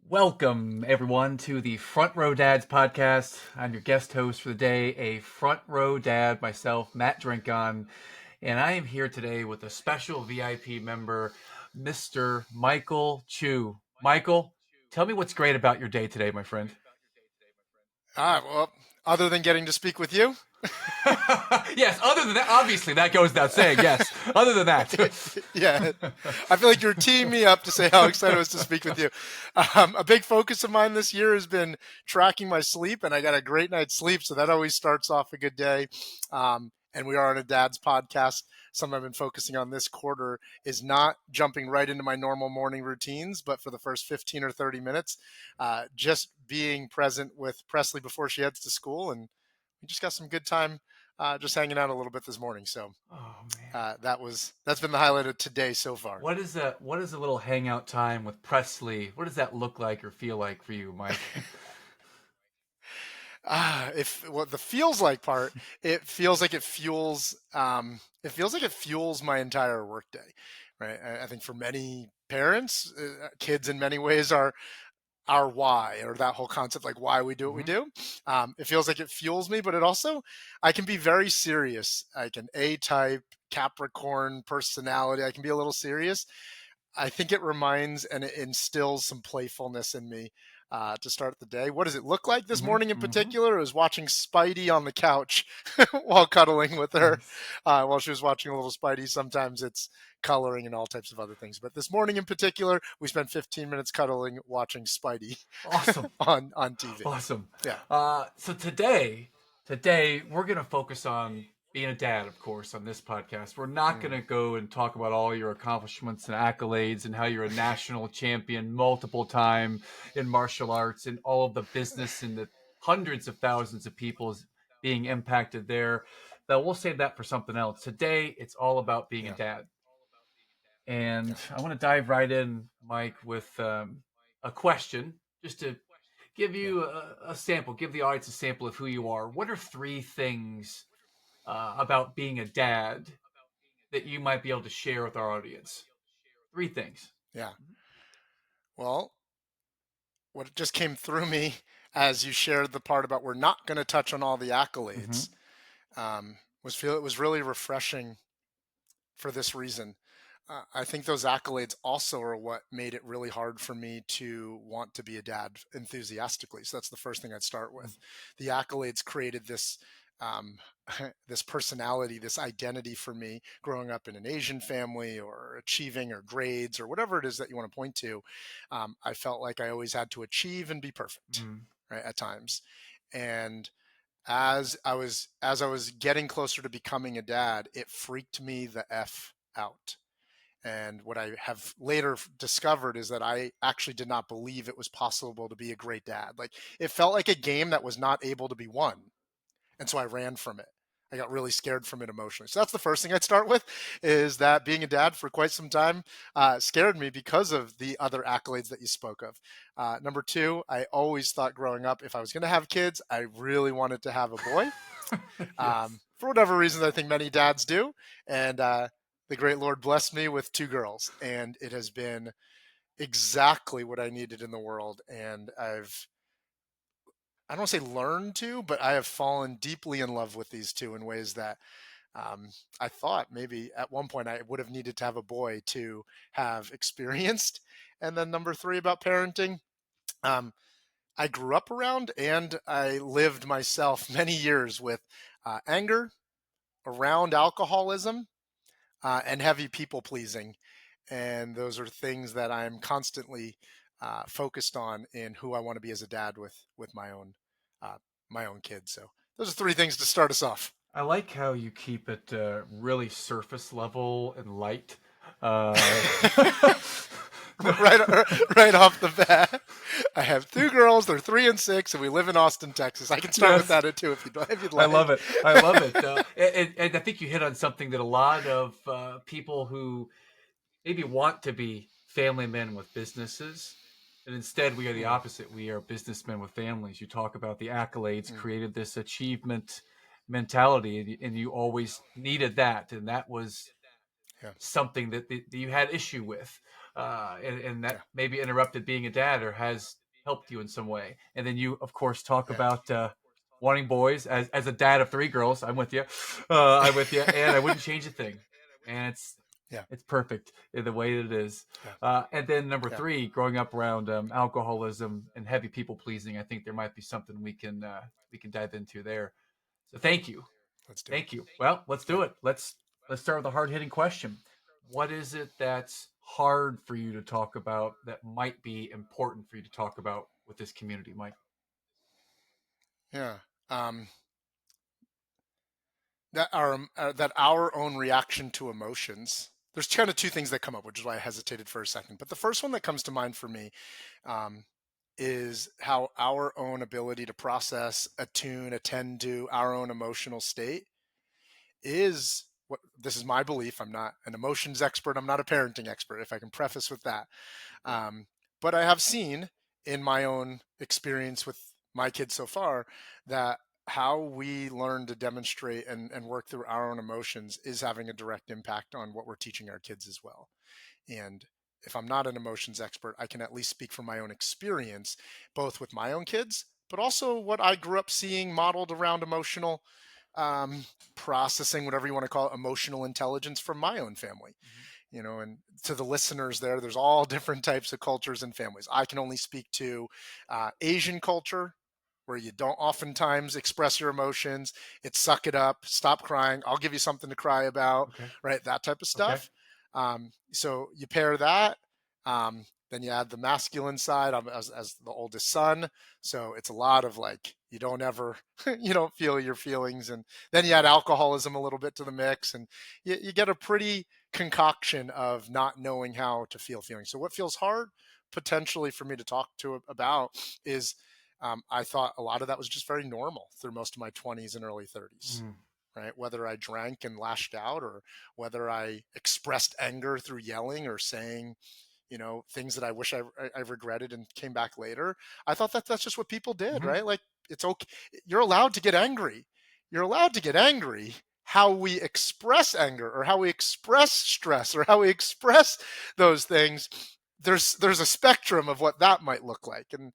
Welcome, everyone, to the Front Row Dads podcast. I'm your guest host for the day, a front row dad, myself, Matt Drinkhahn, and I am here today with a special VIP member, Mr. Michael Chu. Michael, tell me what's great about your day today, my friend. Well, other than getting to speak with you. Yes, other than that, obviously, that goes without saying, yes. Other than that. Yeah, I feel like you're teeing me up to say how excited I was to speak with you. A big focus of mine this year has been tracking my sleep, and I got a great night's sleep, so that always starts off a good day. And we are on a dad's podcast. Something I've been focusing on this quarter is not jumping right into my normal morning routines, but for the first 15 or 30 minutes, just being present with Presley before she heads to school. And we just got some good time just hanging out a little bit this morning. So Oh, man. that's been the highlight of today so far. What is a little hangout time with Presley? What does that look like or feel like for you, Mike? If what the feels like part, it feels like it feels like it fuels my entire workday, right? I think for many parents, kids in many ways are our why, or that whole concept, like why we do what we Hmm. do. It feels like it fuels me, but it also, I can be very serious. I can A-type, Capricorn personality. I can be a little serious. I think it reminds and it instills some playfulness in me to start the day. What does it look like this Hmm. morning in Hmm. particular? I was watching Spidey on the couch while cuddling with her Nice. while she was watching a little Spidey. Sometimes it's coloring and all types of other things. But this morning in particular, we spent 15 minutes cuddling watching Spidey Awesome. on TV. Awesome. Yeah. So today we're gonna focus on being a dad, of course, on this podcast. We're not Mm. gonna go and talk about all your accomplishments and accolades and how you're a national champion multiple time in martial arts and all of the business and the hundreds of thousands of people being impacted there. But we'll save that for something else. Today, it's all about being a Yeah. dad. Yeah. And I want to dive right in, Mike, with a question just to give Yeah. you a sample, give the audience a sample of who you are. What are three things about being a dad that you might be able to share with our audience? Three things. Yeah. Well, what just came through me as you shared the part about we're not going to touch on all the Mm-hmm. accolades was it was really refreshing for this reason. I think those accolades also are what made it really hard for me to want to be a dad enthusiastically. So that's the first thing I'd start with. The accolades created this um, this personality, this identity for me growing up in an Asian family or achieving or grades or whatever it is that you want to point to. I felt like I always had to achieve and be perfect, Mm-hmm. right, at times. And as I was getting closer to becoming a dad, it freaked me the F out. And what I have later discovered is that I actually did not believe it was possible to be a great dad. Like, it felt like a game that was not able to be won. And so I ran from it. I got really scared from it emotionally. So that's the first thing I'd start with, is that being a dad for quite some time scared me because of the other accolades that you spoke of. Number two, I always thought growing up, if I was going to have kids, I really wanted to have a boy. Yes. For whatever reasons, I think many dads do. And the great Lord blessed me with two girls. And it has been exactly what I needed in the world. And I don't want to say learned to, but I have fallen deeply in love with these two in ways that I thought maybe at one point I would have needed to have a boy to have experienced. And then number three about parenting, um, I grew up around and I lived myself many years with anger around alcoholism and heavy people pleasing. And those are things that I'm constantly focused on in who I want to be as a dad with uh, my own kids. So those are three things to start us off. I like how you keep it really surface level and light. Uh, right, right off the bat, I have two girls. They're 3 and 6, and we live in Austin, Texas. I can start with yes. that too if you'd I love like. it. I love it. And I think you hit on something that a lot of people who maybe want to be family men with businesses, and instead we are the Mm, opposite. We are businessmen with families. You talk about the accolades mm, created this achievement mentality, and you always needed that, and that was yeah. something that you had issue with. and that Yeah. maybe interrupted being a dad or has helped you in some way. And then you, of course, talk Yeah. about wanting boys. As a dad of three girls, I'm with you. I'm with you, and I wouldn't change a thing. And Yeah. it's perfect in the way that it is. Yeah. And then number Yeah. three, growing up around alcoholism and heavy people pleasing, I think there might be something we can dive into there. So thank you. Let's do it. Thank you. Well, let's Yeah. do it. Let's start with a hard hitting question. What is it that's hard for you to talk about that might be important for you to talk about with this community, Mike? Yeah. Um, that our own reaction to emotions. There's kind of two things that come up, which is why I hesitated for a second. But the first one that comes to mind for me um, is how our own ability to process, attune, attend to our own emotional state is what this is my belief. I'm not an emotions expert. I'm not a parenting expert, if I can preface with that. Um, but I have seen in my own experience with my kids so far that how we learn to demonstrate and work through our own emotions is having a direct impact on what we're teaching our kids as well. And if I'm not an emotions expert, I can at least speak from my own experience, both with my own kids, but also what I grew up seeing modeled around emotional um, processing, whatever you want to call it, emotional intelligence from my own family. Mm-hmm. And to the listeners there's all different types of cultures and families. I can only speak to Asian culture, where you don't oftentimes express your emotions. It's suck it up, stop crying, I'll give you something to cry about, Okay. right? That type of Okay. stuff. So you pair that, then you add the masculine side. As the oldest son, so it's a lot of like, you don't ever you don't feel your feelings, and then you add alcoholism a little bit to the mix, and you get a pretty concoction of not knowing how to feel feelings. So what feels hard potentially for me to talk to about is I thought a lot of that was just very normal through most of my 20s and early 30s, Mm-hmm. right? Whether I drank and lashed out, or whether I expressed anger through yelling or saying, things that I wish I regretted and came back later. I thought that that's just what people did, Mm-hmm. right? Like, it's okay. You're allowed to get angry. You're allowed to get angry. How we express anger, or how we express stress, or how we express those things, there's a spectrum of what that might look like. And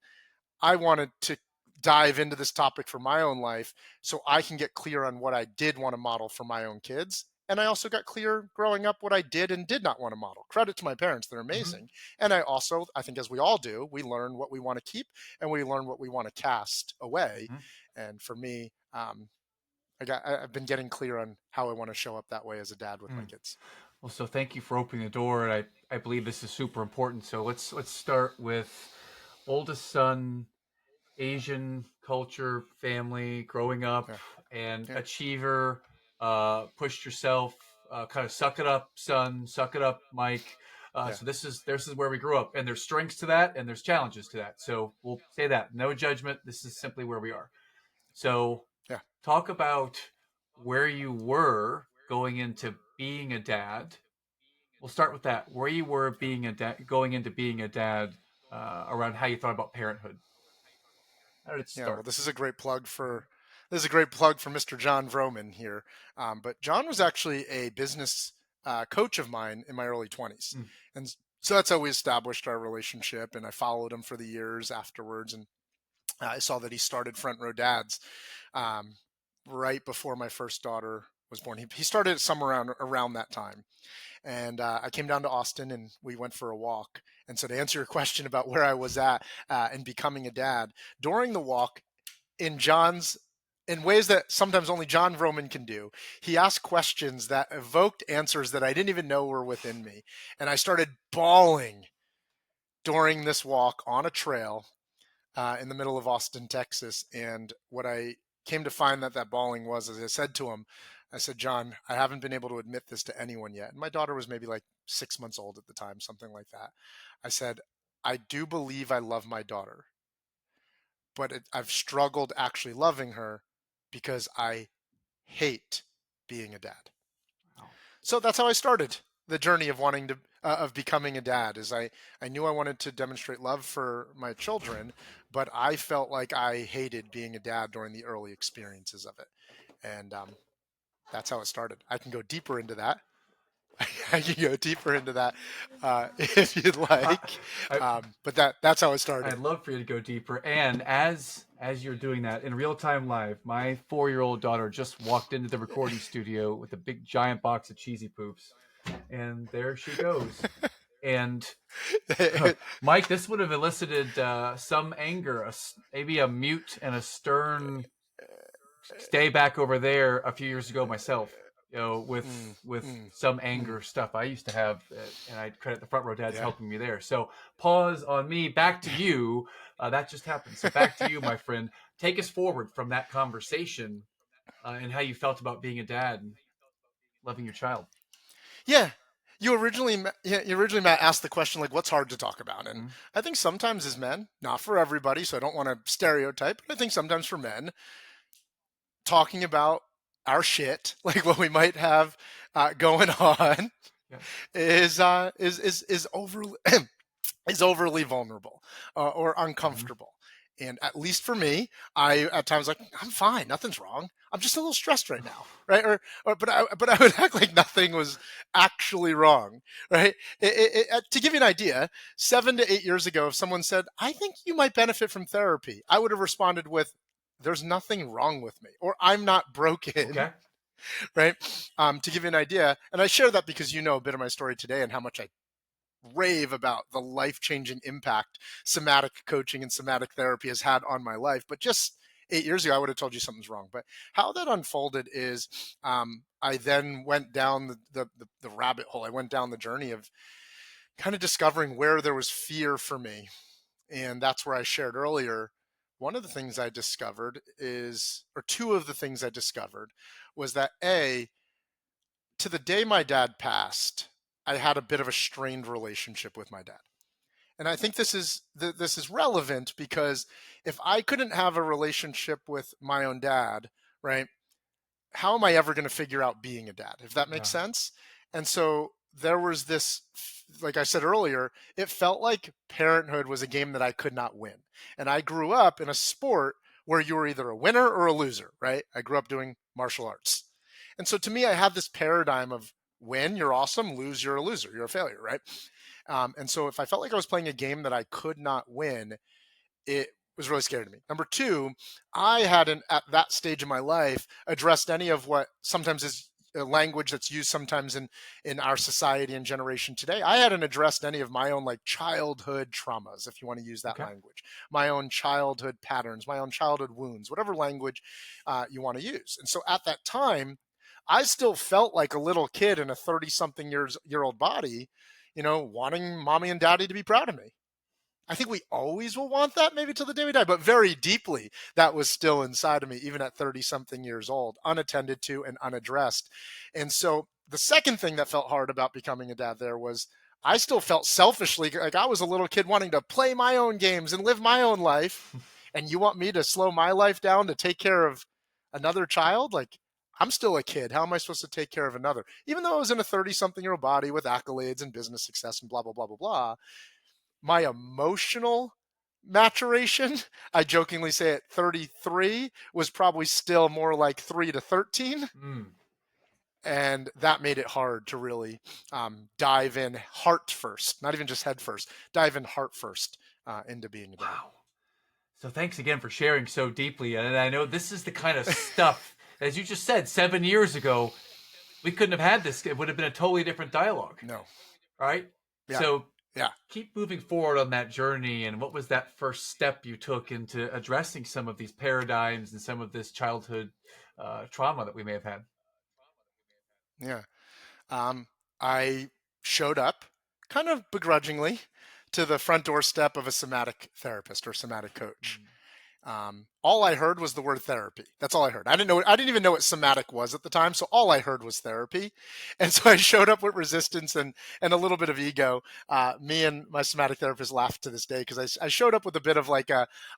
I wanted to dive into this topic for my own life so I can get clear on what I did want to model for my own kids. And I also got clear growing up what I did and did not want to model. Credit to my parents, they're Mm-hmm. amazing. And I think as we all do, we learn what we want to keep and we learn what we want to cast away. Mm-hmm. And for me, I've been getting clear on how I want to show up that way as a dad with my Mm. kids. Well, so thank you for opening the door, and I believe this is super important. So let's start with oldest son, Asian culture, family, growing up, Yeah, and yeah, achiever, pushed yourself, kind of suck it up, son, suck it up, Mike. yeah, So this is where we grew up, and there's strengths to that, and there's challenges to that. So we'll say that, no judgment. This is simply where we are. So yeah, talk about where you were going into being a dad. We'll start with that. Where you were yeah. being a dad, going into being a dad, around how you thought about parenthood. How did it Yeah, well, start? this is a great plug for Mr. John Vroman here. But John was actually a business coach of mine in my early 20s, Mm, and so that's how we established our relationship. And I followed him for the years afterwards, and I saw that he started Front Row Dads um, right before my first daughter was born. He started it somewhere around that time, and I came down to Austin and we went for a walk. And so, to answer your question about where I was at in becoming a dad, during the walk, in John's in ways that sometimes only John Vroman can do, he asked questions that evoked answers that I didn't even know were within me. And I started bawling during this walk on a trail in the middle of Austin, Texas. And what I came to find that bawling was, as I said to him, I said, John, I haven't been able to admit this to anyone yet. And my daughter was maybe like 6 months old at the time, something like that. I said, I do believe I love my daughter, but I've struggled actually loving her because I hate being a dad. wow. So that's how I started the journey of wanting to of becoming a dad. Is I knew I wanted to demonstrate love for my children, but I felt like I hated being a dad during the early experiences of it, and that's how it started. I can go deeper into that. I can go deeper into that if you'd like, I, but that's how it started. I'd love for you to go deeper. And as you're doing that in real time live, my 4-year-old daughter just walked into the recording studio with a big giant box of cheesy poops, and there she goes. And Mike, this would have elicited some anger, maybe a mute and a stern stay back over there a few years ago myself. Mm, With mm, some mm, anger stuff I used to have, and I credit the front row dads yeah. helping me there. So pause on me. Back to you. That just happened. So back to you, my friend. Take us forward from that conversation and how you felt about being a dad and loving your child. Yeah. You originally, Matt, asked the question, like, what's hard to talk about? And Mm-hmm. I think sometimes as men, not for everybody, so I don't want to stereotype, but I think sometimes for men, talking about our shit, like what we might have going on, Yes. is overly is overly vulnerable or Mm-hmm. uncomfortable. And at least for me, I at times like I'm fine, nothing's wrong. I'm just a little stressed right now, right? Or but I would act like nothing was actually wrong, right? To give you an idea, 7 to 8 years ago, if someone said, "I think you might benefit from therapy," I would have responded with, "There's nothing wrong with me," or "I'm not broken," Okay. right? To give you an idea, and I share that because you know a bit of my story today and how much I rave about the life-changing impact somatic coaching and somatic therapy has had on my life. But just 8 years ago, I would have told you something's wrong. But how that unfolded is I then went down the rabbit hole. I went down the journey of kind of discovering where there was fear for me. And that's where I shared earlier. One of the things I discovered is, or two of the things I discovered was that to the day my dad passed, I had a bit of a strained relationship with my dad. And I think this is relevant because if I couldn't have a relationship with my own dad, right? How am I ever going to figure out being a dad? If that makes Yeah. sense. And so there was this, like I said earlier, it felt like parenthood was a game that I could not win. And I grew up in a sport where you were either a winner or a loser, right? I grew up doing martial arts. And so to me, I had this paradigm of win, you're awesome, lose, you're a loser, you're a failure, right? And so if I felt like I was playing a game that I could not win, it was really scary to me. Number two, I hadn't at that stage of my life addressed any of what sometimes is a language that's used sometimes in our society and generation today. I hadn't addressed any of my own like childhood traumas, if you want to use that Okay. language, my own childhood patterns, my own childhood wounds, whatever language you want to use. And so at that time, I still felt like a little kid in a 30 something year old body, wanting mommy and daddy to be proud of me. I think we always will want that, maybe till the day we die, but very deeply, that was still inside of me, even at 30 something years old, unattended to and unaddressed. And so the second thing that felt hard about becoming a dad there was I still felt selfishly like I was a little kid wanting to play my own games and live my own life. And you want me to slow my life down to take care of another child? Like, I'm still a kid. How am I supposed to take care of another? Even though I was in a 30 something year old body with accolades and business success and blah, blah, blah, blah, blah, my emotional maturation, I jokingly say at 33, was probably still more like 3 to 13. Mm. And that made it hard to really dive in heart first, not even just head first, dive in heart first into being a dad. Wow. So thanks again for sharing so deeply. And I know this is the kind of stuff, as you just said, 7 years ago, we couldn't have had this. It would have been a totally different dialogue. No. All right. Yeah. So Yeah. keep moving forward on that journey. And what was that first step you took into addressing some of these paradigms and some of this childhood trauma that we may have had? Yeah. I showed up kind of begrudgingly to the front doorstep of a somatic therapist or somatic coach. Mm. All I heard was the word therapy. That's all I heard. I didn't know. I didn't even know what somatic was at the time. So all I heard was therapy, and so I showed up with resistance and a little bit of ego. Me and my somatic therapist laughed to this day because I showed up with a bit of like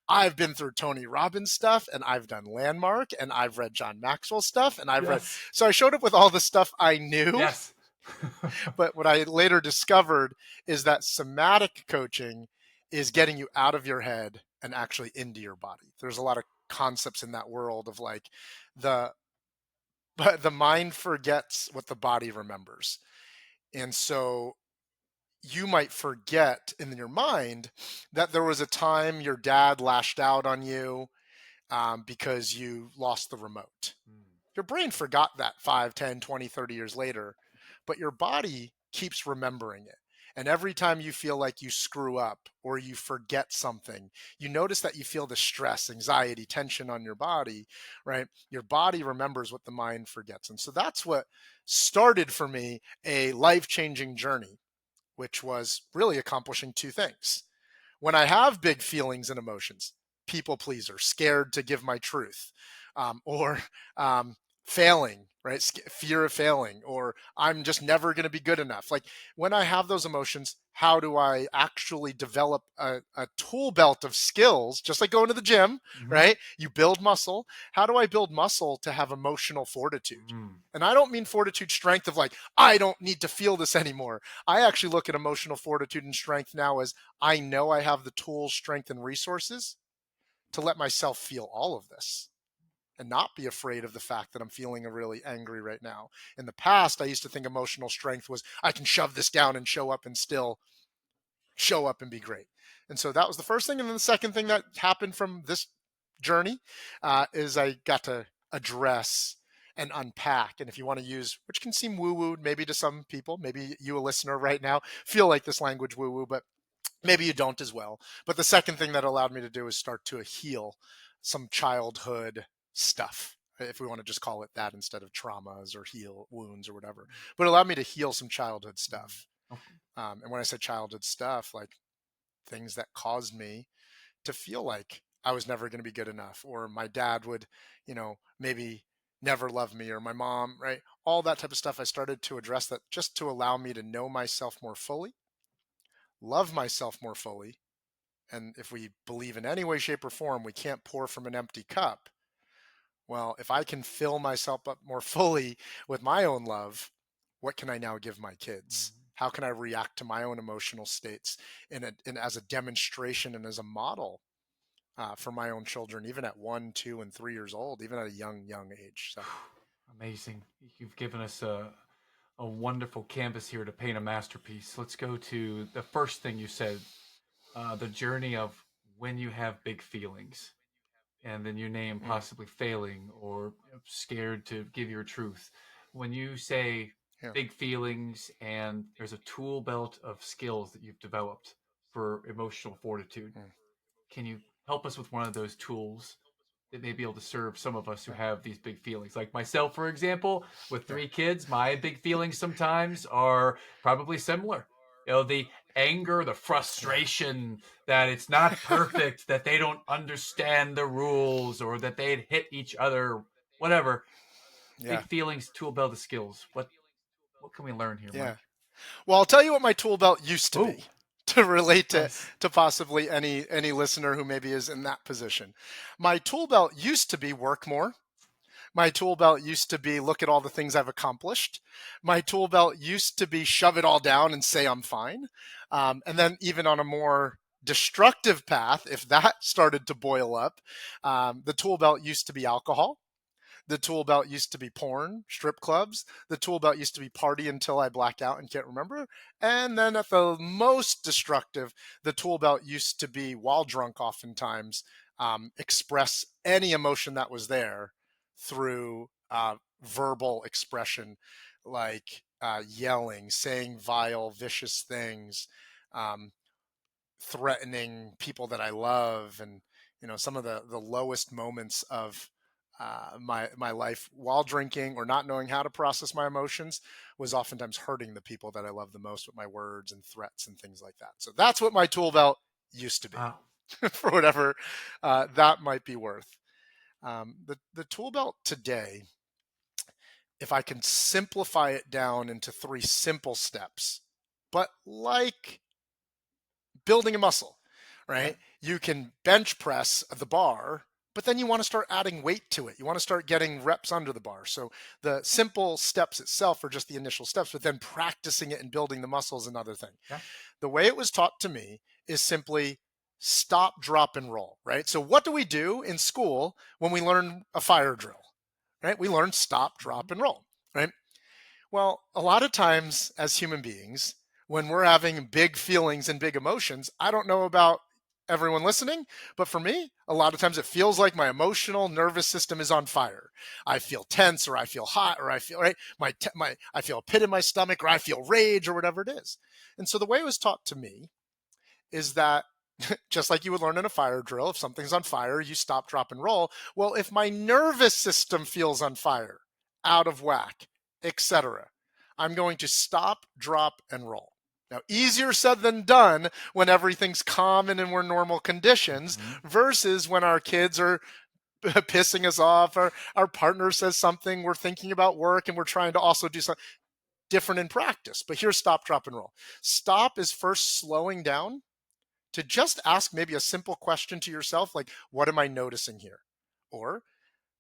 I've been through Tony Robbins stuff, and I've done Landmark, and I've read John Maxwell stuff, and I've read. Yes. So I showed up with all the stuff I knew. Yes. But what I later discovered is that somatic coaching is getting you out of your head and actually into your body. There's a lot of concepts in that world of like the but the mind forgets what the body remembers. And so you might forget in your mind that there was a time your dad lashed out on you because you lost the remote. Mm. Your brain forgot that 5, 10, 20, 30 years later, but your body keeps remembering it. And every time you feel like you screw up or you forget something, you notice that you feel the stress, anxiety, tension on your body, right? Your body remembers what the mind forgets. And so that's what started for me a life changing journey, which was really accomplishing two things. When I have big feelings and emotions, people pleaser, scared to give my truth, or um, failing, right? Fear of failing, or I'm just never going to be good enough. Like when I have those emotions, how do I actually develop a tool belt of skills, just like going to the gym, Mm-hmm. right? You build muscle. How do I build muscle to have emotional fortitude? Mm. And I don't mean fortitude strength of like, I don't need to feel this anymore. I actually look at emotional fortitude and strength now as I know I have the tools, strength, and resources to let myself feel all of this and not be afraid of the fact that I'm feeling really angry right now. In the past, I used to think emotional strength was I can shove this down and show up and still show up and be great. And so that was the first thing. And then the second thing that happened from this journey is I got to address and unpack. And if you want to use, which can seem woo woo maybe to some people, maybe you, a listener right now, feel like this language woo woo, but maybe you don't as well. But the second thing that allowed me to do is start to heal some childhood stuff, if we want to just call it that instead of traumas or heal wounds or whatever. But it allowed me to heal some childhood Mm. stuff. Okay. And when I say childhood stuff, like things that caused me to feel like I was never going to be good enough, or my dad would, maybe never love me, or my mom, right? All that type of stuff. I started to address that just to allow me to know myself more fully, love myself more fully. And if we believe in any way, shape, or form, we can't pour from an empty cup. Well, if I can fill myself up more fully with my own love, what can I now give my kids? Mm. How can I react to my own emotional states in as a demonstration and as a model for my own children, even at 1, 2, and 3 years old, even at a young age. So, Amazing. You've given us a wonderful canvas here to paint a masterpiece. Let's go to the first thing you said, the journey of when you have big feelings, and then you name mm, possibly failing or scared to give your truth. When you say yeah. big feelings and there's a tool belt of skills that you've developed for emotional fortitude, Mm, can you help us with one of those tools that may be able to serve some of us who yeah. have these big feelings? Like myself, for example, with Yeah. 3 kids, my big feelings sometimes are probably similar. The anger, the Yeah. frustration that it's not perfect, that they don't understand the rules, or that they'd hit each other, whatever. Yeah. Big feelings, tool belt of skills. What can we learn here, Yeah. Mike? Well, I'll tell you what my tool belt used to be Oh, to relate to nice. possibly any listener who maybe is in that position. My tool belt used to be work more. My tool belt used to be look at all the things I've accomplished. My tool belt used to be shove it all down and say I'm fine. And then even on a more destructive path, if that started to boil up, the tool belt used to be alcohol. The tool belt used to be porn, strip clubs. The tool belt used to be party until I black out and can't remember. And then at the most destructive, the tool belt used to be, while drunk oftentimes, express any emotion that was there through verbal expression, like yelling, saying vile, vicious things, um, threatening people that I love, and some of the lowest moments of my life while drinking or not knowing how to process my emotions was oftentimes hurting the people that I love the most with my words and threats and things like that. So that's what my tool belt used to be, Wow. for whatever that might be worth. The tool belt today, if I can simplify it down into 3 simple steps, but like building a muscle, Yeah. right? You can bench press the bar, but then you want to start adding weight to it. You want to start getting reps under the bar. So the simple steps itself are just the initial steps, but then practicing it and building the muscle is another thing. Yeah. The way it was taught to me is simply stop, drop, and roll, right? So what do we do in school when we learn a fire drill, right? We learn stop, Hmm. drop, and roll, right? Well, a lot of times as human beings, when we're having big feelings and big emotions, I don't know about everyone listening, but for me, a lot of times it feels like my emotional nervous system is on fire. I feel tense, or I feel hot, or I feel right. I feel a pit in my stomach, or I feel rage, or whatever it is. And so the way it was taught to me is that just like you would learn in a fire drill, if something's on fire, you stop, drop, and roll. Well, if my nervous system feels on fire, out of whack, etc., I'm going to stop, drop, and roll. Now, easier said than done when everything's calm and we're normal conditions Mm-hmm. versus when our kids are pissing us off, or our partner says something, we're thinking about work, and we're trying to also do something different in practice. But here's stop, drop, and roll. Stop is first slowing down to just ask maybe a simple question to yourself, like, what am I noticing here? Or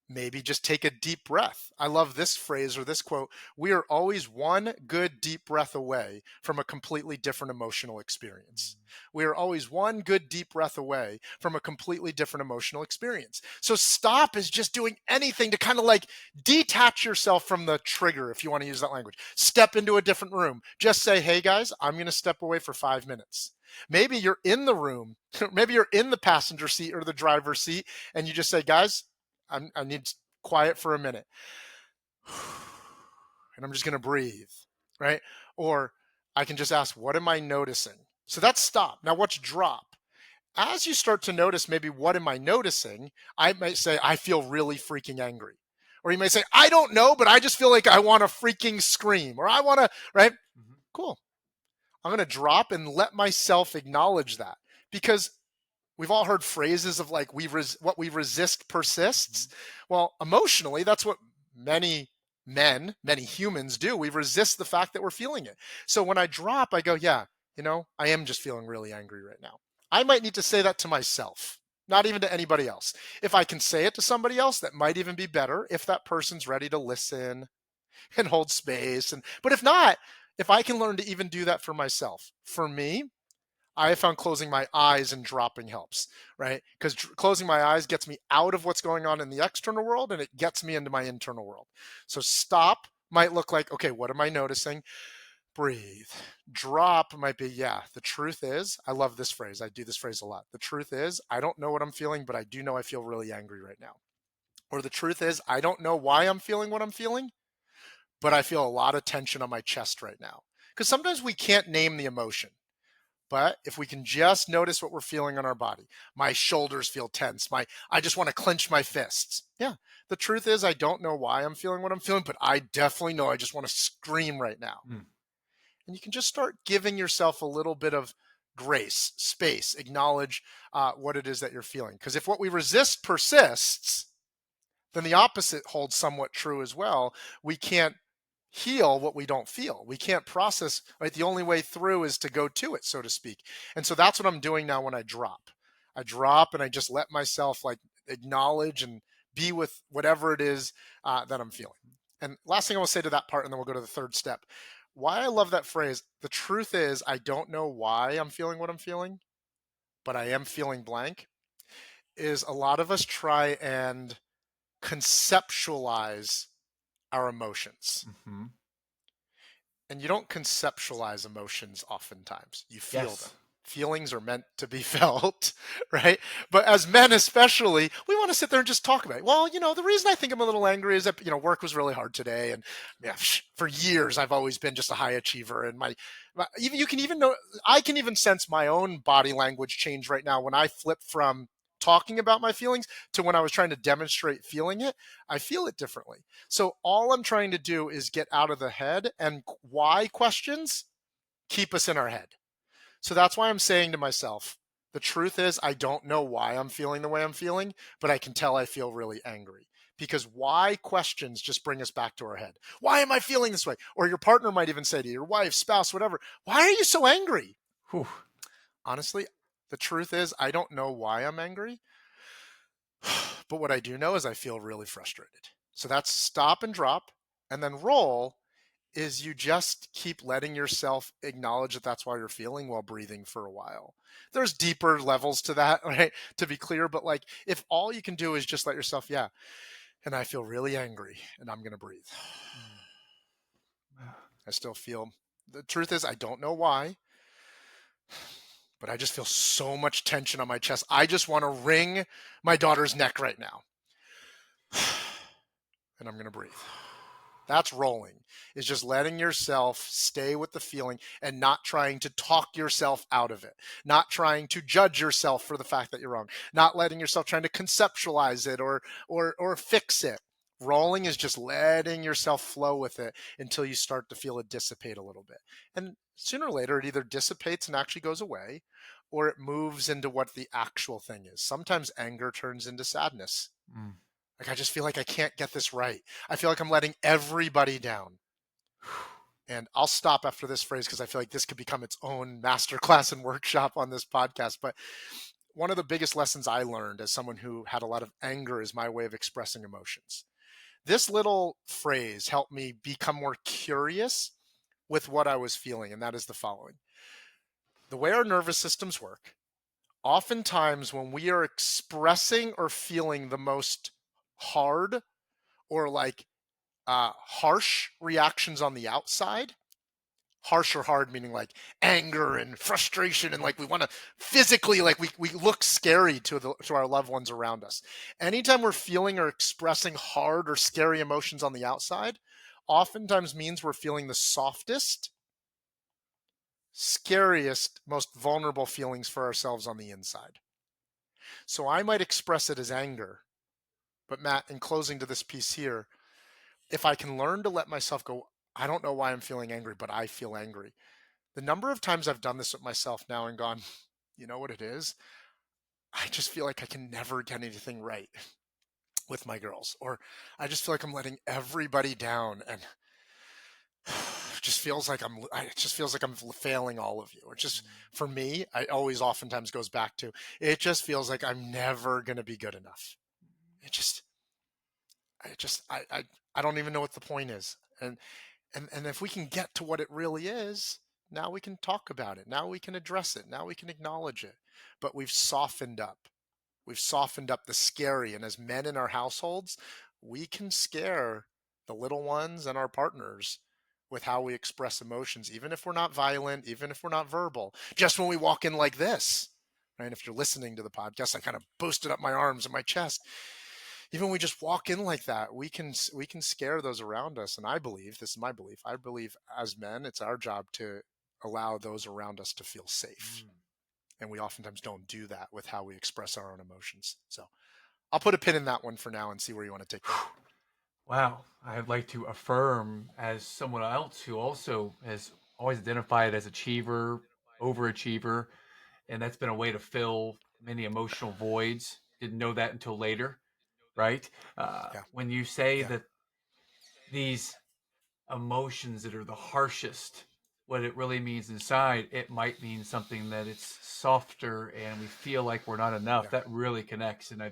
maybe just take a deep breath. I love this phrase or this quote. We are always one good deep breath away from a completely different emotional experience. We are always one good deep breath away from a completely different emotional experience. So stop is just doing anything to kind of like detach yourself from the trigger, if you want to use that language. Step into a different room. Just say, hey guys, I'm going to step away for 5 minutes. Maybe you're in the room, maybe you're in the passenger seat or the driver's seat, and you just say, guys, I need quiet for a minute. And I'm just going to breathe, right? Or I can just ask, what am I noticing? So that's stop. Now, what's drop? As you start to notice, maybe what am I noticing? I might say, I feel really freaking angry. Or you may say, I don't know, but I just feel like I want to freaking scream. Or I want to, right? Mm-hmm. Cool. I'm going to drop and let myself acknowledge that, because we've all heard phrases of like what we resist persists. Well, emotionally, that's what many many humans do. We resist the fact that we're feeling it. So when I drop, I go, yeah, I am just feeling really angry right now. I might need to say that to myself, not even to anybody else. If I can say it to somebody else, that might even be better if that person's ready to listen and hold space. But if not, if I can learn to even do that for myself, for me, I have found closing my eyes and dropping helps, right? Because closing my eyes gets me out of what's going on in the external world, and it gets me into my internal world. So stop might look like, okay, what am I noticing? Breathe. Drop might be, yeah, the truth is, I love this phrase. I do this phrase a lot. The truth is, I don't know what I'm feeling, but I do know I feel really angry right now. Or the truth is, I don't know why I'm feeling what I'm feeling, but I feel a lot of tension on my chest right now. Because sometimes we can't name the emotion. But if we can just notice what we're feeling on our body, my shoulders feel tense. I just want to clench my fists. Yeah. The truth is, I don't know why I'm feeling what I'm feeling, but I definitely know I just want to scream right now. Mm. And you can just start giving yourself a little bit of grace, space, acknowledge what it is that you're feeling. Because if what we resist persists, then the opposite holds somewhat true as well. We can't heal what we don't feel. We can't process, right? The only way through is to go to it, so to speak. And so that's what I'm doing now when I drop. I drop and I just let myself like acknowledge and be with whatever it is that I'm feeling. And last thing I will say to that part, and then we'll go to the third step. Why I love that phrase, the truth is, I don't know why I'm feeling what I'm feeling, but I am feeling blank, is a lot of us try and conceptualize our emotions. Mm-hmm. And you don't conceptualize emotions oftentimes. You feel them. Yes. Feelings are meant to be felt, right? But as men, especially, we want to sit there and just talk about it. Well, the reason I think I'm a little angry is that, work was really hard today. And yeah, for years, I've always been just a high achiever. And even you can even know, I can even sense my own body language change right now when I flip from talking about my feelings to when I was trying to demonstrate feeling it. I feel it differently. So all I'm trying to do is get out of the head, and why questions keep us in our head. So that's why I'm saying to myself, the truth is, I don't know why I'm feeling the way I'm feeling, but I can tell I feel really angry. Because why questions just bring us back to our head. Why am I feeling this way? Or your partner might even say to you, your wife, spouse, whatever, why are you so angry? Whew. Honestly, the truth is, I don't know why I'm angry. But what I do know is I feel really frustrated. So that's stop and drop. And then roll is you just keep letting yourself acknowledge that that's why you're feeling while breathing for a while. There's deeper levels to that, right? To be clear, but like if all you can do is just let yourself, yeah, and I feel really angry and I'm going to breathe. I still feel, the truth is, I don't know why, but I just feel so much tension on my chest. I just want to wring my daughter's neck right now. And I'm going to breathe. That's rolling, is just letting yourself stay with the feeling and not trying to talk yourself out of it, not trying to judge yourself for the fact that you're wrong, not letting yourself trying to conceptualize it or fix it. Rolling is just letting yourself flow with it until you start to feel it dissipate a little bit. And sooner or later, it either dissipates and actually goes away, or it moves into what the actual thing is. Sometimes anger turns into sadness. Mm. Like, I just feel like I can't get this right. I feel like I'm letting everybody down. And I'll stop after this phrase because I feel like this could become its own masterclass and workshop on this podcast. But one of the biggest lessons I learned as someone who had a lot of anger is my way of expressing emotions. This little phrase helped me become more curious with what I was feeling, and that is the following. The way our nervous systems work, oftentimes when we are expressing or feeling the most hard or like harsh reactions on the outside, harsh or hard meaning like anger and frustration, and like we want to physically, like we look scary to our loved ones around us. Anytime we're feeling or expressing hard or scary emotions on the outside, oftentimes means we're feeling the softest, scariest, most vulnerable feelings for ourselves on the inside. So I might express it as anger, but Matt, in closing to this piece here, if I can learn to let myself go, I don't know why I'm feeling angry, but I feel angry. The number of times I've done this with myself now and gone, you know what it is? I just feel like I can never get anything right with my girls, or I just feel like I'm letting everybody down, and it just feels like it just feels like I'm failing all of you. Or just for me, I always oftentimes goes back to, it just feels like I'm never going to be good enough. It just, I don't even know what the point is. And if we can get to what it really is, now we can talk about it. Now we can address it. Now we can acknowledge it. But we've softened up. We've softened up the scary. And as men in our households, we can scare the little ones and our partners with how we express emotions, even if we're not violent, even if we're not verbal. Just when we walk in like this, right? If you're listening to the podcast, I kind of boosted up my arms and my chest. Even when we just walk in like that, we can scare those around us. And I believe, this is my belief, I believe as men, it's our job to allow those around us to feel safe. And we oftentimes don't do that with how we express our own emotions. So I'll put a pin in that one for now and see where you want to take that. Wow. I'd like to affirm, as someone else who also has always identified as achiever, overachiever, and that's been a way to fill many emotional voids. Didn't know that until later, right? Yeah. When you say Yeah. that these emotions that are the harshest, what it really means inside, it might mean something that it's softer and we feel like we're not enough. Yeah. That really connects. And I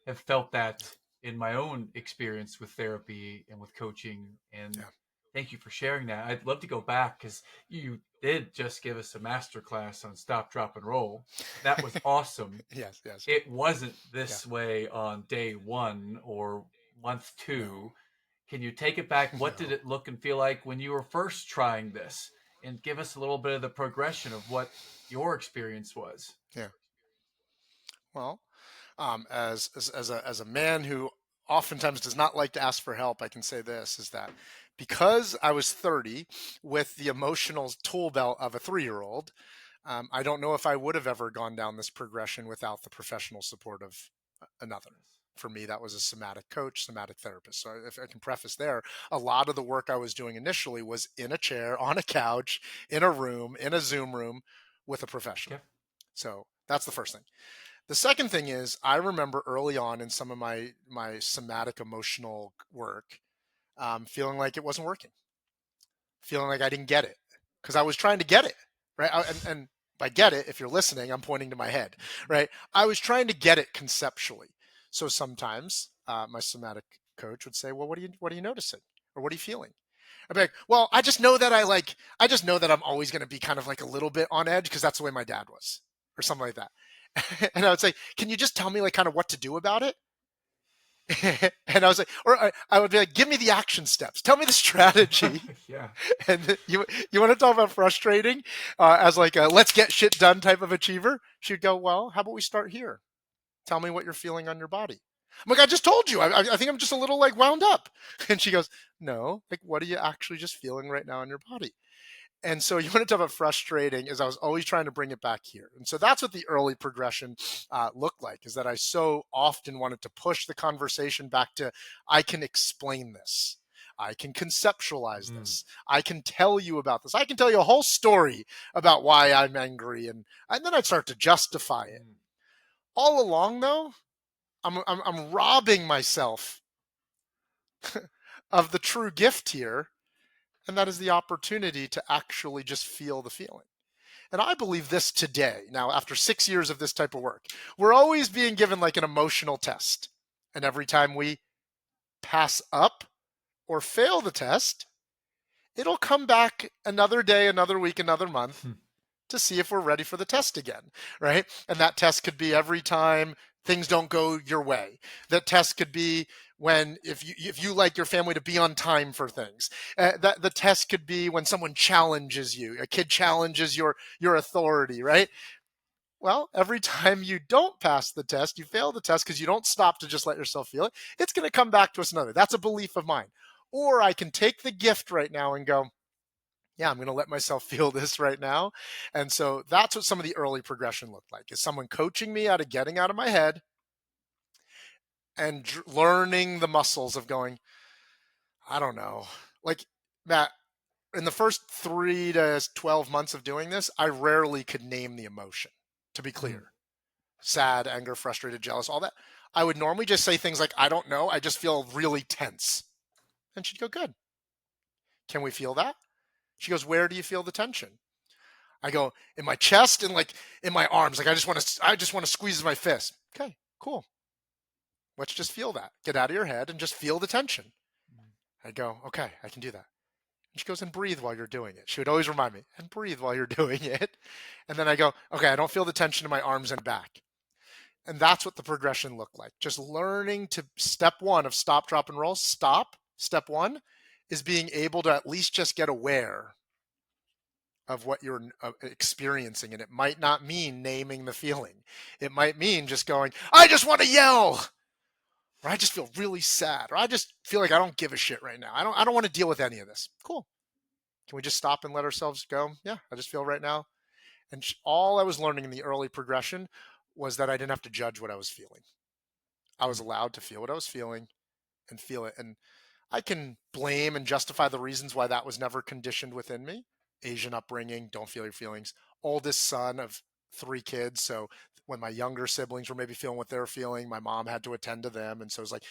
have felt that in my own experience with therapy and with coaching. And Yeah. thank you for sharing that. I'd love to go back because you did just give us a master class on stop, drop, and roll. That was awesome. Yes. Yes. It wasn't Yeah. this way on day one or month No. two. Can you take it back? What did No. it look and feel like when you were first trying this? And give us a little bit of the progression of what your experience was. Yeah. Well, as a man who oftentimes does not like to ask for help, I can say this is that because I was 30 with the emotional tool belt of a 3-year-old, I don't know if I would have ever gone down this progression without the professional support of another. For me, that was a somatic coach, somatic therapist. So if I can preface there, a lot of the work I was doing initially was in a chair, on a couch, in a room, in a Zoom room with a professional. Okay. So that's the first thing. The second thing is, I remember early on in some of my somatic emotional work, feeling like it wasn't working, feeling like I didn't get it because I was trying to get it, right? And by get it, if you're listening, I'm pointing to my head, right? I was trying to get it conceptually. So sometimes my somatic coach would say, "Well, what are you noticing, or what are you feeling?" I'd be like, "Well, I just know that I'm always going to be kind of like a little bit on edge because that's the way my dad was," or something like that. And I would say, "Can you just tell me like kind of what to do about it?" And I was like, or I would be like, give me the action steps. Tell me the strategy. Yeah. And you want to talk about frustrating as like a let's get shit done type of achiever? She'd go, well, how about we start here? Tell me what you're feeling on your body. I'm like, I just told you. I think I'm just a little like wound up. And she goes, no, like, what are you actually just feeling right now in your body? And so you want to talk about frustrating is I was always trying to bring it back here. And so that's what the early progression looked like, is that I so often wanted to push the conversation back to, I can explain this. I can conceptualize Mm. this. I can tell you about this. I can tell you a whole story about why I'm angry. And then I'd start to justify it. Mm. All along, though, I'm robbing myself of the true gift here. And that is the opportunity to actually just feel the feeling. And I believe this today, now after 6 years of this type of work, we're always being given like an emotional test. And every time we pass up or fail the test, it'll come back another day, another week, another month to see if we're ready for the test again, right? And that test could be every time things don't go your way. That test could be when if you like your family to be on time for things. That the test could be when someone challenges you, a kid challenges your authority, right? Well, every time you don't pass the test, you fail the test because you don't stop to just let yourself feel it, it's going to come back to us another. That's a belief of mine. Or I can take the gift right now and go, yeah, I'm going to let myself feel this right now. And so that's what some of the early progression looked like, is someone coaching me out of getting out of my head and learning the muscles of going, I don't know. Like, Matt, in the first 3 to 12 months of doing this, I rarely could name the emotion, to be Mm. clear. Sad, anger, frustrated, jealous, all that. I would normally just say things like, I don't know. I just feel really tense. And she'd go, good. Can we feel that? She goes, where do you feel the tension? I go, in my chest and like in my arms. Like I just want to squeeze my fist. Okay, cool. Let's just feel that. Get out of your head and just feel the tension. I go, okay, I can do that. And she goes, and breathe while you're doing it. She would always remind me, and breathe while you're doing it. And then I go, okay, I don't feel the tension in my arms and back. And that's what the progression looked like. Just learning to step one of stop, drop, and roll. Stop. Step one is being able to at least just get aware of what you're experiencing. And it might not mean naming the feeling. It might mean just going, I just want to yell, or I just feel really sad, or I just feel like I don't give a shit right now. I don't want to deal with any of this. Cool. Can we just stop and let ourselves go? Yeah, I just feel right now. And all I was learning in the early progression was that I didn't have to judge what I was feeling. I was Mm. allowed to feel what I was feeling and feel it. And I can blame and justify the reasons why that was never conditioned within me. Asian upbringing, don't feel your feelings. Oldest son of 3 kids. So when my younger siblings were maybe feeling what they were feeling, my mom had to attend to them. And so it was like,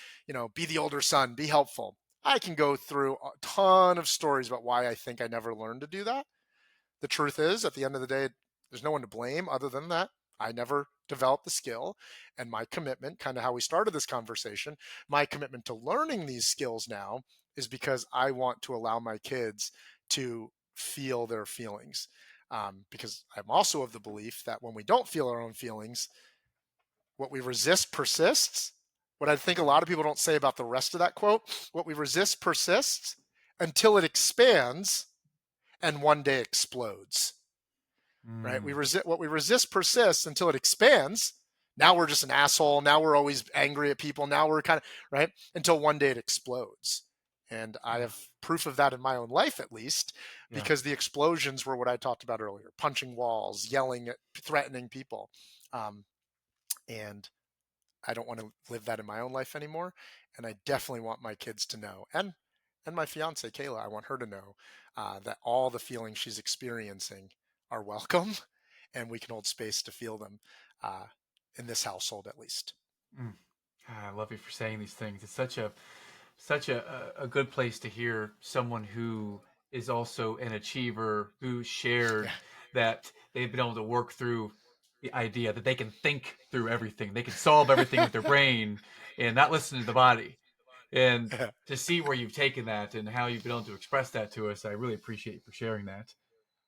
be the older son, be helpful. I can go through a ton of stories about why I think I never learned to do that. The truth is, at the end of the day, there's no one to blame other than that. I never developed the skill, and my commitment, kind of how we started this conversation, my commitment to learning these skills now is because I want to allow my kids to feel their feelings. Because I'm also of the belief that when we don't feel our own feelings, what we resist persists. What I think a lot of people don't say about the rest of that quote, what we resist persists until it expands and one day explodes, right? We Mm. resist what we resist persists until it expands. Now we're just an asshole. Now we're always angry at people. Now we're kind of right until one day it explodes. And I Yeah. have proof of that in my own life, at least, Yeah. because the explosions were what I talked about earlier: punching walls, yelling at, threatening people, and I don't want to live that in my own life anymore. And I definitely want my kids to know, and my fiance Kayla, I want her to know that all the feelings she's experiencing are welcome, and we can hold space to feel them uh, in this household, at least. Mm. Ah, I love you for saying these things. It's such a good place to hear someone who is also an achiever who Yeah, shared that they've been able to work through the idea that they can think through everything. They can solve everything with their brain and not listen to the body. And yeah, to see where you've taken that and how you've been able to express that to us, I really appreciate you for sharing that.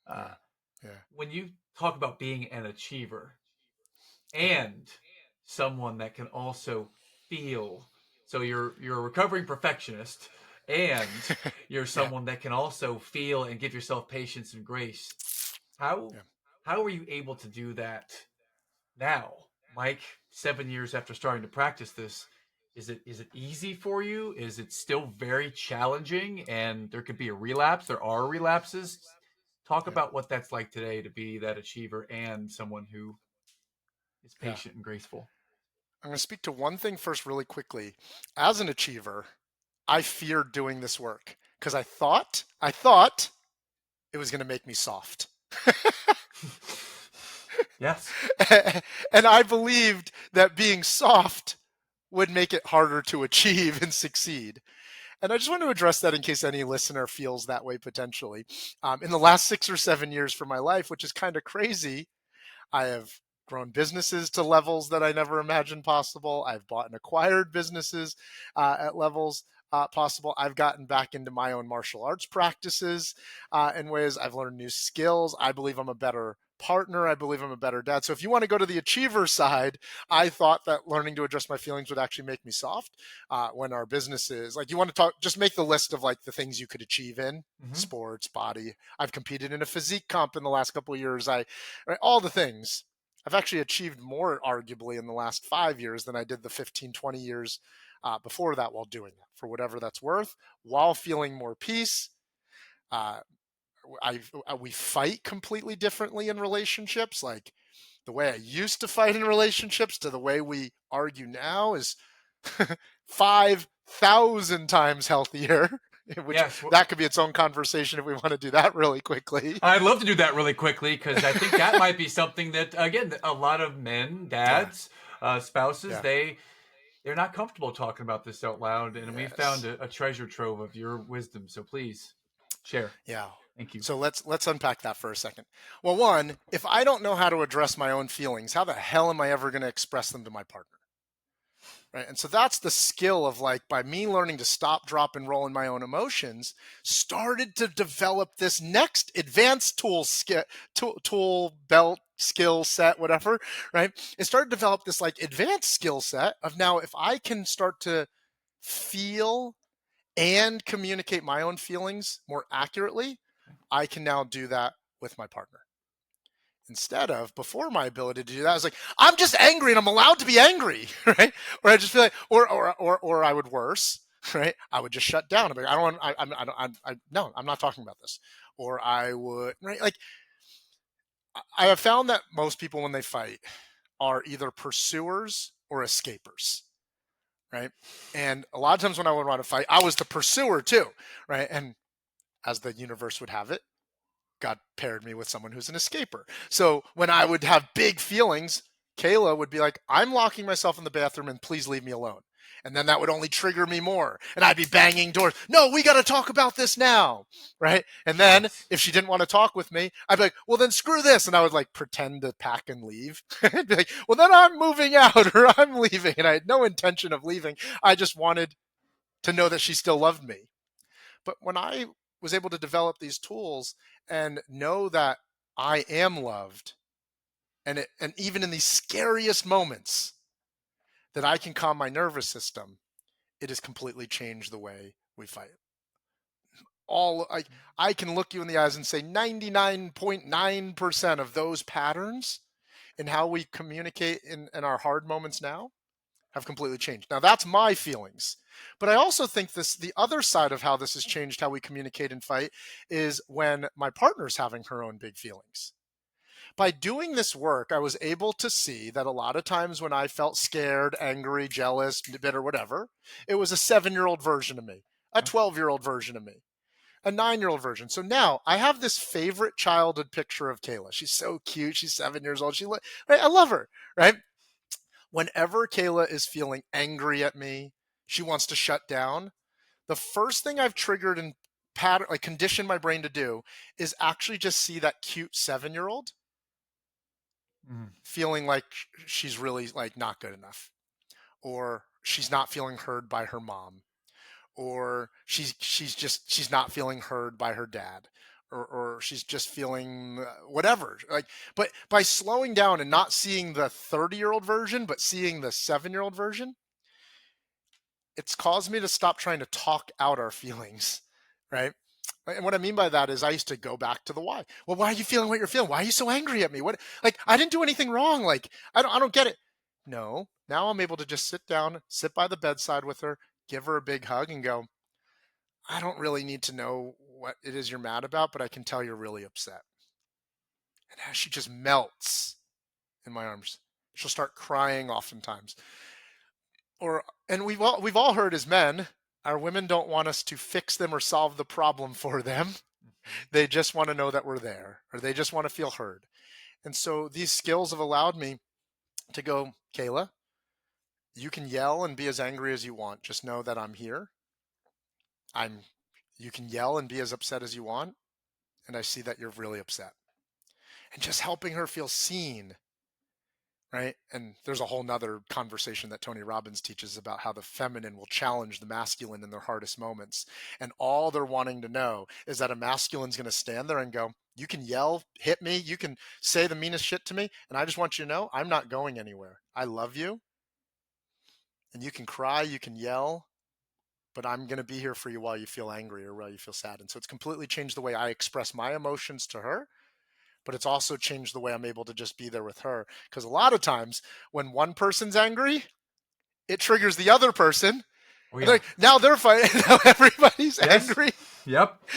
Uh, yeah, yeah, when you talk about being an achiever yeah, and someone that can also feel So you're a recovering perfectionist, and you're Yeah, someone that can also feel and give yourself patience and grace. How yeah, how are you able to do that now, Mike? 7 years after starting to practice this, is it easy for you? Is it still very challenging? And there could be a relapse. There are relapses. Talk yeah, about what that's like today to be that achiever and someone who is yeah. patient and graceful. I'm going to speak to one thing first, really quickly. As an achiever, I feared doing this work because I thought it was going to make me soft. Yes. And I believed that being soft would make it harder to achieve and succeed. And I just want to address that in case any listener feels that way potentially. In the last 6 or 7 years for my life, which is kind of crazy, I have grown businesses to levels that I never imagined possible. I've bought and acquired businesses at levels possible. I've gotten back into my own martial arts practices in ways. I've learned new skills. I believe I'm a better partner. I believe I'm a better dad. So if you want to go to the achiever side, I thought that learning to address my feelings would actually make me soft. When our businesses, like, you want to talk, just make the list of like the things you could achieve in Mm-hmm. sports, body. I've competed in a physique comp in the last couple of years. Right, all the things. I've actually achieved more, arguably, in the last 5 years than I did the 15, 20 years before that while doing that, for whatever that's worth, while feeling more peace. Uh, we fight completely differently in relationships. Like, the way I used to fight in relationships to the way we argue now is 5,000 times healthier, which Yes. that could be its own conversation if we want to do that really quickly. I'd love to do that really quickly because I think that might be something that, again, a lot of men, Yeah. dads, spouses, Yeah. they're not comfortable talking about this out loud, and we found Yes. a treasure trove of your wisdom. So please share. Yeah. Thank you. So let's unpack that for a second. Well, one, if I don't know how to address my own feelings, how the hell am I ever going to express them to my partner? Right? And so that's the skill of, like, by me learning to stop, drop, and roll in my own emotions, started to develop this next advanced tool belt skill set, whatever. Right? It started to develop this like advanced skill set of, now if I can start to feel and communicate my own feelings more accurately, I can now do that with my partner. Instead of, before, my ability to do that, I was like, I'm just angry and I'm allowed to be angry, right? Or I just feel like, or I would worse, right? I would just shut down. I'm like, I don't want, I don't, no, I'm not talking about this. Or I would, right? Like, I have found that most people, when they fight, are either pursuers or escapers, right? And a lot of times when I would want to fight, I was the pursuer too, right? And as the universe would have it, God paired me with someone who's an escaper. So when I would have big feelings, Kayla would be like, I'm locking myself in the bathroom and please leave me alone. And then that would only trigger me more. And I'd be banging doors. No, we got to talk about this now. Right. And then Yes. if she didn't want to talk with me, I'd be like, well, then screw this. And I would like pretend to pack and leave. I'd be like, well, then I'm moving out or I'm leaving. And I had no intention of leaving. I just wanted to know that she still loved me. But when I was able to develop these tools and know that I am loved, and even in these scariest moments, that I can calm my nervous system, it has completely changed the way we fight. I can look you in the eyes and say 99.9% of those patterns in how we communicate in our hard moments now have completely changed. Now that's my feelings. But I also think the other side of how this has changed how we communicate and fight is when my partner's having her own big feelings. By doing this work, I was able to see that a lot of times when I felt scared, angry, jealous, bitter, whatever, it was a 7-year-old version of me, a Okay. 12-year-old version of me, a 9-year-old version. So now I have this favorite childhood picture of Kayla. She's so cute. She's 7 years old. Right? I love her, right? Whenever Kayla is feeling angry at me, she wants to shut down. The first thing I've triggered and pattern, like, conditioned my brain to do, is actually just see that cute 7-year-old Mm. feeling like she's really, like, not good enough, or she's not feeling heard by her mom, or she's not feeling heard by her dad, or she's just feeling whatever. Like, but by slowing down and not seeing the 30-year-old version, but seeing the 7-year-old version, it's caused me to stop trying to talk out our feelings, right? And what I mean by that is I used to go back to the why. Well, why are you feeling what you're feeling? Why are you so angry at me? What, like, I didn't do anything wrong. Like, I don't get it. No, now I'm able to just sit down, sit by the bedside with her, give her a big hug and go, I don't really need to know what it is you're mad about, but I can tell you're really upset. And as she just melts in my arms, she'll start crying oftentimes. And we've all heard as men, our women don't want us to fix them or solve the problem for them. Mhm. They just want to know that we're there, or they just want to feel heard. And so these skills have allowed me to go, Kayla, you can yell and be as angry as you want. Just know that I'm here. I'm you can yell and be as upset as you want, and I see that you're really upset. And just helping her feel seen, right? And there's a whole nother conversation that Tony Robbins teaches about how the feminine will challenge the masculine in their hardest moments. And all they're wanting to know is that a masculine's going to stand there and go, you can yell, hit me, you can say the meanest shit to me. And I just want you to know I'm not going anywhere. I love you. And you can cry, you can yell, but I'm going to be here for you while you feel angry or while you feel sad. And so it's completely changed the way I express my emotions to her, but it's also changed the way I'm able to just be there with her. Because a lot of times when one person's angry, it triggers the other person. Oh And they're yeah. like, now they're fighting. Now everybody's Yes. angry. Yep.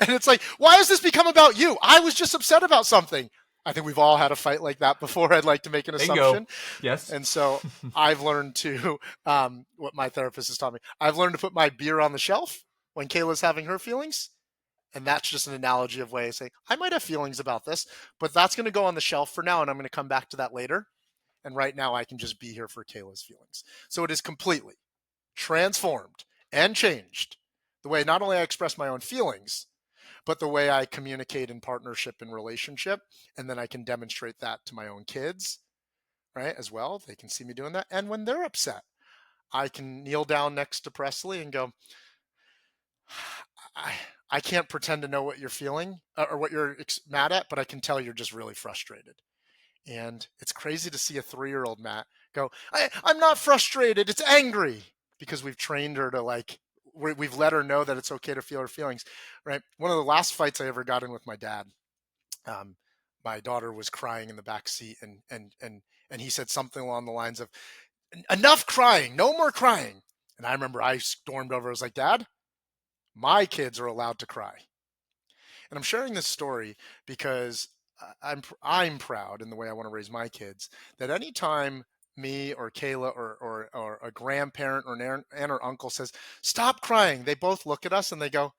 And it's like, why has this become about you? I was just upset about something. I think we've all had a fight like that before. I'd like to make an Bingo. assumption. Yes. And so I've learned to, what my therapist has taught me, I've learned to put my beer on the shelf when Kayla's having her feelings. And that's just an analogy of way of saying, I might have feelings about this, but that's going to go on the shelf for now. And I'm going to come back to that later. And right now I can just be here for Kayla's feelings. So it is completely transformed and changed the way not only I express my own feelings, but the way I communicate in partnership and relationship. And then I can demonstrate that to my own kids, right? As well. They can see me doing that. And when they're upset, I can kneel down next to Presley and go, I, I can't pretend to know what you're feeling or what you're mad at, but I can tell you're just really frustrated. And it's crazy to see a 3-year-old Matt go, I'm not frustrated, it's angry, because we've trained her to like, we've let her know that it's okay to feel her feelings, right? One of the last fights I ever got in with my dad, um, my daughter was crying in the back seat, and he said something along the lines of, enough crying, no more crying. And I remember I stormed over, I was like, Dad, my kids are allowed to cry. And I'm sharing this story because I'm proud in the way I want to raise my kids that anytime me or Kayla or a grandparent or an aunt or uncle says, stop crying, they both look at us and they go,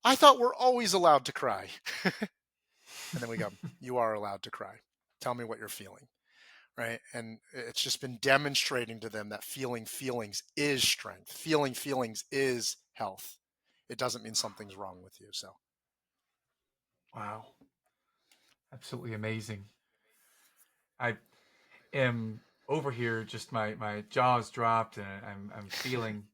I thought we're always allowed to cry. And then we go, you are allowed to cry. Tell me what you're feeling. Right. And it's just been demonstrating to them that feeling feelings is strength. Feeling feelings is health. It doesn't mean something's wrong with you. So Wow. Absolutely amazing. I am over here, just my jaws dropped, and I'm feeling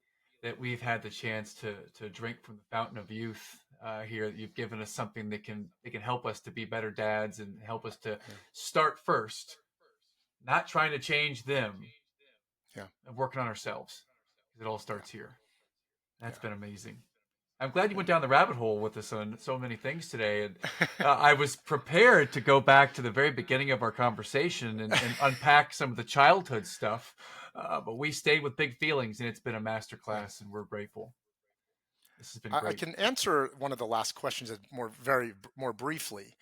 that we've had the chance to drink from the fountain of youth here. You've given us something that can help us to be better dads and help us to yeah. start first, not trying to change them, Yeah. and working on ourselves. It all Yeah. starts here. That's Yeah. been amazing. I'm glad you Yeah. went down the rabbit hole with us on so many things today. And I was prepared to go back to the very beginning of our conversation and unpack some of the childhood stuff. But we stayed with big feelings, and it's been a Yeah. masterclass, and we're grateful. This has been I great. can answer one of the last questions more briefly.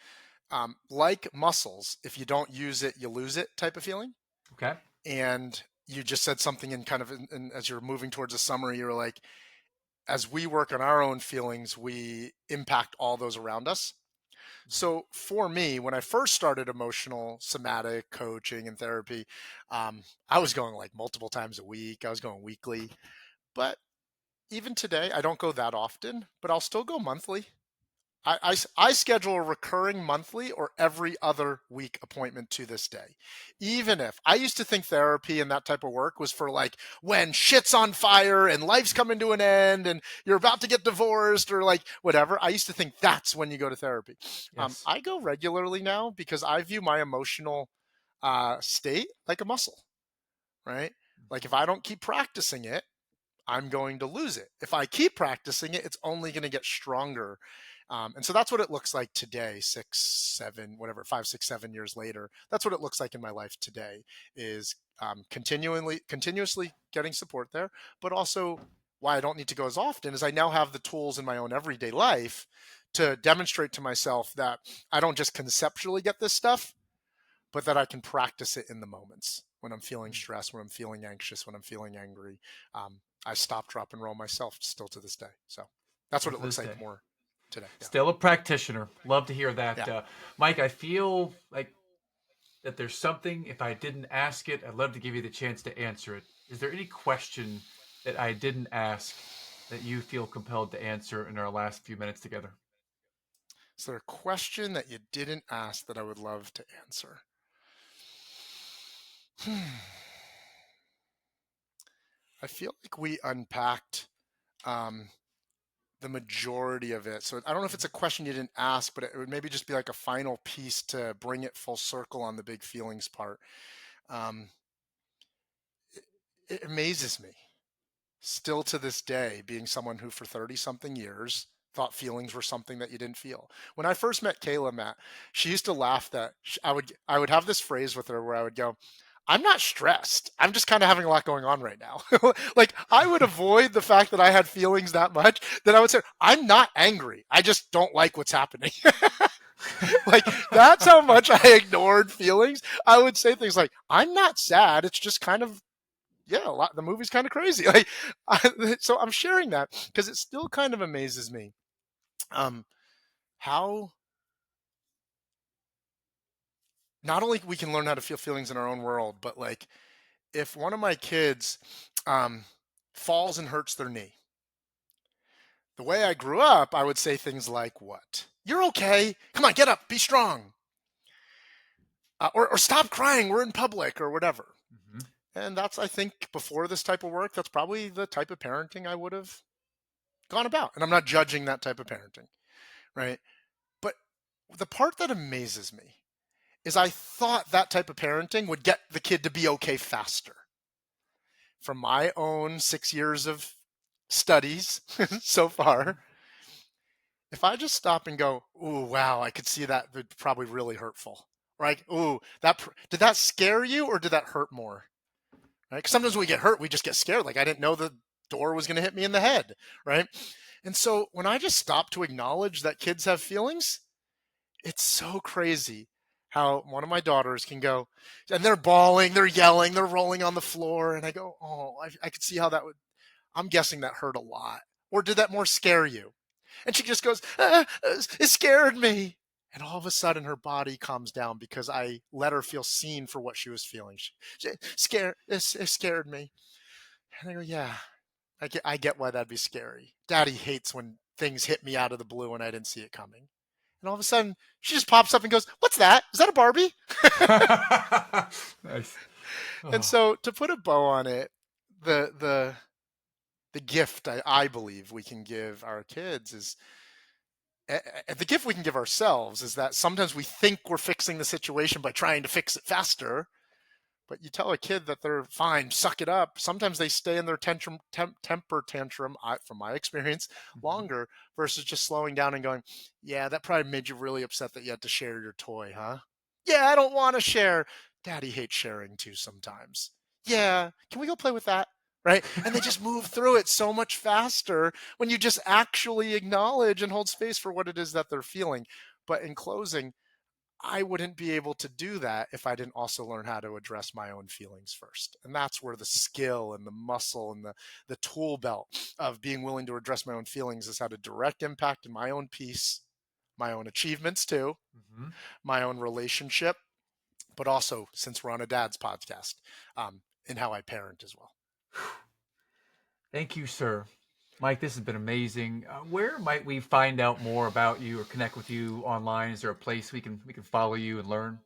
Like muscles, if you don't use it, you lose it type of feeling. Okay. And you just said something in kind of as you're moving towards a summary, you were like, as we work on our own feelings, we impact all those around us. So for me, when I first started emotional somatic coaching and therapy, I was going like multiple times a week. I was going weekly, but even today, I don't go that often, but I'll still go monthly. I schedule a recurring monthly or every other week appointment to this day. Even if I used to think therapy and that type of work was for like when shit's on fire and life's coming to an end and you're about to get divorced or like whatever, I used to think that's when you go to therapy. Yes. I go regularly now because I view my emotional state like a muscle, right? Like if I don't keep practicing it, I'm going to lose it. If I keep practicing it, it's only going to get stronger. And so that's what it looks like today, 6, 7, whatever, 5, 6, 7 years later. That's what it looks like in my life today is continuously getting support there, but also why I don't need to go as often is I now have the tools in my own everyday life to demonstrate to myself that I don't just conceptually get this stuff, but that I can practice it in the moments when I'm feeling stressed, when I'm feeling anxious, when I'm feeling angry. I stop, drop, and roll myself still to this day. So that's Still what it to looks this like day. more today. Yeah. Still a practitioner. Love to hear that. Yeah. Mike, I feel like that there's something, if I didn't ask it, I'd love to give you the chance to answer it. Is there any question that I didn't ask that you feel compelled to answer in our last few minutes together? Is there a question that you didn't ask that I would love to answer? I feel like we unpacked um, the majority of it. So I don't know if it's a question you didn't ask, but it would maybe just be like a final piece to bring it full circle on the big feelings part. Um, it amazes me still to this day, being someone who for 30 something years thought feelings were something that you didn't feel. When I first met Kayla, Matt, she used to laugh that I would have this phrase with her where I would go, I'm not stressed. I'm just kind of having a lot going on right now. Like I would avoid the fact that I had feelings that much that I would say, I'm not angry. I just don't like what's happening. Like that's how much I ignored feelings. I would say things like, I'm not sad. It's just kind of yeah, a lot. The movie's kind of crazy. Like, so I'm sharing that because it still kind of amazes me um, how not only we can learn how to feel feelings in our own world, but like if one of my kids um, falls and hurts their knee, the way I grew up, I would say things like, "What? You're okay. Come on, get up, be strong, or stop crying. We're in public, or whatever." Mm-hmm. And that's, I think, before this type of work, that's probably the type of parenting I would have gone about. And I'm not judging that type of parenting, right? But the part that amazes me is I thought that type of parenting would get the kid to be okay faster. From my own 6 years of studies so far, if I just stop and go, "Ooh, wow, I could see that would probably really hurtful," right? "Ooh, did that scare you or did that hurt more?" Right? 'Cause sometimes when we get hurt, we just get scared. Like I didn't know the door was going to hit me in the head, right? And so when I just stop to acknowledge that kids have feelings, it's so crazy how one of my daughters can go and they're bawling, they're yelling, they're rolling on the floor. And I go, oh, I could see how that would, I'm guessing that hurt a lot. Or did that more scare you? And she just goes, it scared me. And all of a sudden her body calms down because I let her feel seen for what she was feeling. It scared me. And I go, yeah, I get why that'd be scary. Daddy hates when things hit me out of the blue and I didn't see it coming. And all of a sudden, she just pops up and goes, "What's that? Is that a Barbie?" Nice. And Oh. so, to put a bow on it, the gift I believe we can give our kids is the gift we can give ourselves is that sometimes we think we're fixing the situation by trying to fix it faster. But you tell a kid that they're fine, suck it up. Sometimes they stay in their temper tantrum, from my experience, Mhm. longer versus just slowing down and going, yeah, that probably made you really upset that you had to share your toy, huh? Yeah, I don't want to share. Daddy hates sharing too sometimes. Yeah, can we go play with that? Right? And they just move through it so much faster when you just actually acknowledge and hold space for what it is that they're feeling. But in closing, I wouldn't be able to do that if I didn't also learn how to address my own feelings first. And that's where the skill and the muscle and the tool belt of being willing to address my own feelings has had a direct impact in my own peace, my own achievements too, Mhm. my own relationship, but also since we're on a dad's podcast, in how I parent as well. Thank you, sir. Mike, this has been amazing. Where might we find out more about you or connect with you online? Is there a place we can follow you and learn?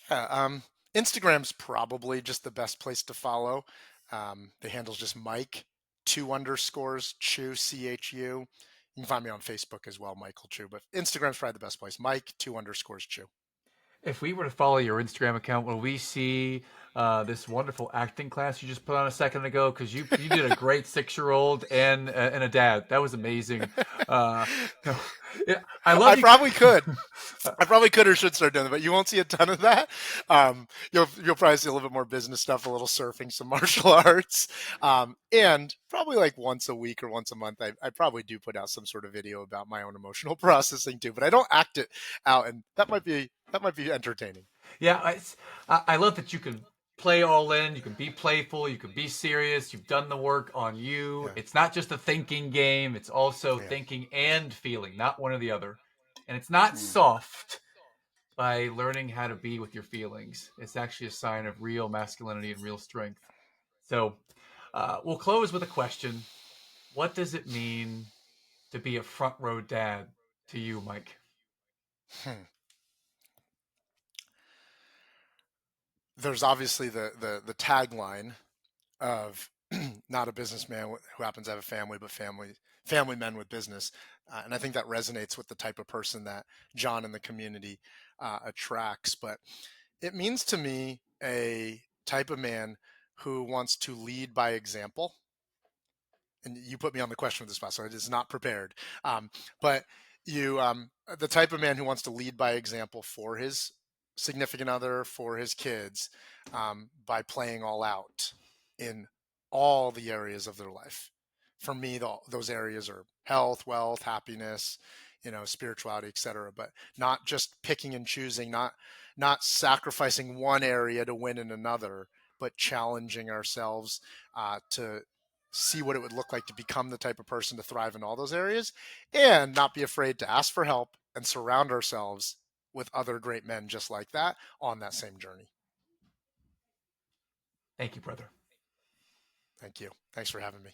Yeah, Instagram's probably just the best place to follow. The handle's just Mike 2 underscores Chu Chu. You can find me on Facebook as well, Michael Chu. But Instagram's probably the best place. Mike 2 underscores Chu. If we were to follow your Instagram account, will we see this wonderful acting class you just put on a second ago? Because you did a great 6-year-old and a dad. That was amazing. Uh, no, yeah, I I love you. probably could. I probably could or should start doing that, but you won't see a ton of that. You'll probably see a little bit more business stuff, a little surfing, some martial arts, and probably like once a week or once a month. I probably do put out some sort of video about my own emotional processing too, but I don't act it out, and that might be entertaining. Yeah, I love that you can play all in. You can be playful. You can be serious. You've done the work on you. Yeah, It's not just a thinking game. It's also yeah. thinking and feeling, not one or the other. And it's not Mm. soft by learning how to be with your feelings. It's actually a sign of real masculinity and real strength. So we'll close with a question. What does it mean to be a front row dad to you, Mike? Hmm. There's obviously the tagline of not a businessman who happens to have a family, but family men with business. And I think that resonates with the type of person that John and the community attracts. But it means to me a type of man who wants to lead by example. And you put me on the question with this spot, so it is not prepared. Um, but the type of man who wants to lead by example for his significant other, for his kids, by playing all out in all the areas of their life. For me, those areas are health, wealth, happiness, spirituality, etc. But not just picking and choosing, not sacrificing one area to win in another, but challenging ourselves to see what it would look like to become the type of person to thrive in all those areas and not be afraid to ask for help and surround ourselves with other great men just like that on that same journey. Thank you, brother. Thank you. Thanks for having me.